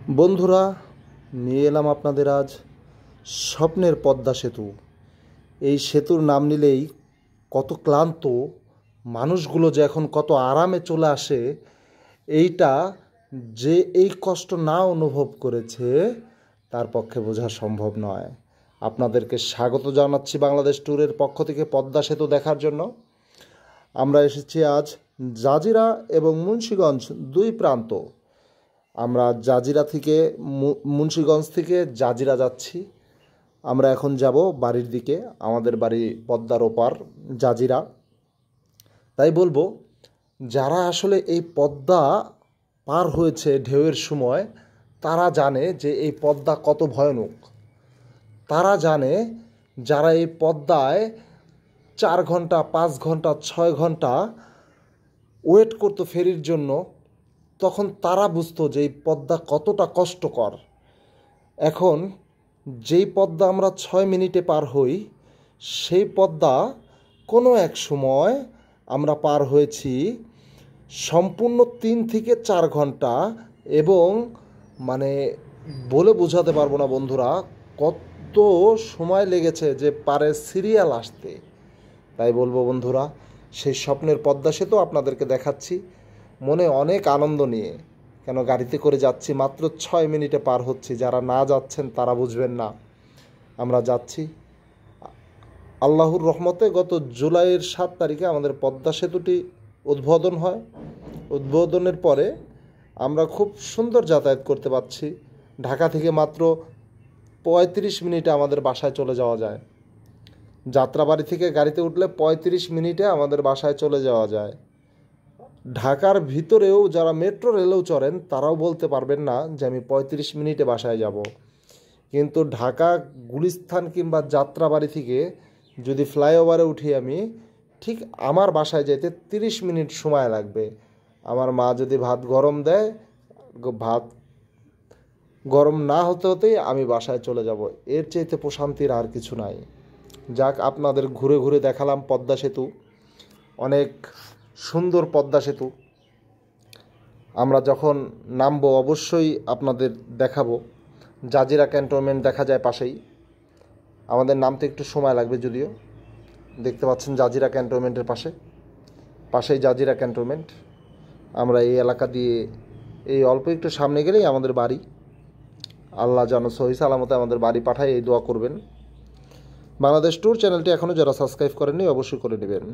বন্ধুরা, নিয়ে এলাম আপনাদের আজ স্বপ্নের পদ্মা সেতু। এই সেতুর নাম নিলেই কত ক্লান্ত মানুষগুলো যে এখন কত আরামে চলে আসে, এইটা যে এই কষ্ট না অনুভব করেছে তার পক্ষে বোঝা সম্ভব নয়। আপনাদেরকে স্বাগত জানাচ্ছি বাংলাদেশ ট্যুরের পক্ষ থেকে পদ্মা সেতু দেখার জন্য। আমরা এসেছি আজ জাজিরা এবং মুন্সিগঞ্জ দুই প্রান্ত। আমরা জাজিরা থেকে মুন্সিগঞ্জ থেকে জাজিরা যাচ্ছি। আমরা এখন যাব বাড়ির দিকে, আমাদের বাড়ি পদ্মার ওপার জাজিরা। তাই বলবো, যারা আসলে এই পদ্মা পার হয়েছে ঢেউয়ের সময়, তারা জানে যে এই পদ্মা কত ভয়ানক। তারা জানে যারা এই পদ্মায় 4 ঘন্টা 5 ঘন্টা 6 ঘন্টা ওয়েট করতো ফেরির জন্য, তখন তারা বুঝতো যে এই পদ্মা কতটা কষ্টকর। এখন যেই পদ্মা আমরা 6 মিনিটে পার হই, সেই পদ্মা কোনো এক সময় আমরা পার হয়েছি সম্পূর্ণ 3 থেকে 4 ঘন্টা, এবং বলে বোঝাতে পারবো না বন্ধুরা কত সময় লেগেছে যে পারে সিরিয়াল আসতে। তাই বলবো বন্ধুরা, সেই স্বপ্নের পদ্মা সেতু আপনাদেরকে দেখাচ্ছি মনে অনেক আনন্দ নিয়ে। কেন গাড়িতে করে যাচ্ছি, মাত্র 6 মিনিটে পার হচ্ছি। যারা না যাচ্ছেন তারা বুঝবেন না। আমরা যাচ্ছি আল্লাহর রহমতে। গত জুলাইয়ের 7 তারিখে আমাদের পদ্মা সেতুটি উদ্বোধন হয়। উদ্বোধনের পরে আমরা খুব সুন্দর যাতায়াত করতে পারছি। ঢাকা থেকে মাত্র 35 মিনিটে আমাদের বাসায় চলে যাওয়া যায়। যাত্রাবাড়ি থেকে গাড়িতে উঠলে 35 মিনিটে আমাদের বাসায় চলে যাওয়া যায়। ঢাকার ভিতরেও যারা মেট্রো রেলেও চড়েন, তারাও বলতে পারবেন না যে আমি 35 মিনিটে বাসায় যাব। কিন্তু ঢাকা গুলিস্তান কিংবা যাত্রাবাড়ি থেকে যদি ফ্লাইওভারে উঠি আমি, ঠিক আমার বাসায় যেতে 30 মিনিট সময় লাগবে। আমার মা যদি ভাত গরম দেয়, ভাত গরম না হতে হতেই আমি বাসায় চলে যাব। এর চাইতে প্রশান্তির আর কিছু নাই। যাক, আপনাদের ঘুরে ঘুরে দেখালাম পদ্মা সেতু। অনেক সুন্দর পদ্মা সেতু। আমরা যখন নামবো অবশ্যই আপনাদের দেখাবো। জাজিরা ক্যান্টনমেন্ট দেখা যায় পাশেই। আমাদের নামতে একটু সময় লাগবে, যদিও দেখতে পাচ্ছেন জাজিরা ক্যান্টনমেন্টের পাশেই জাজিরা ক্যান্টনমেন্ট। আমরা এই এলাকা দিয়ে এই অল্প একটু সামনে গেলেই আমাদের বাড়ি। আল্লাহ যেন সহি সালামতে আমাদের বাড়ি পাঠায়, এই দোয়া করবেন। বাংলাদেশ ট্যুর চ্যানেলটি এখনও যারা সাবস্ক্রাইব করেননি অবশ্যই করে নেবেন।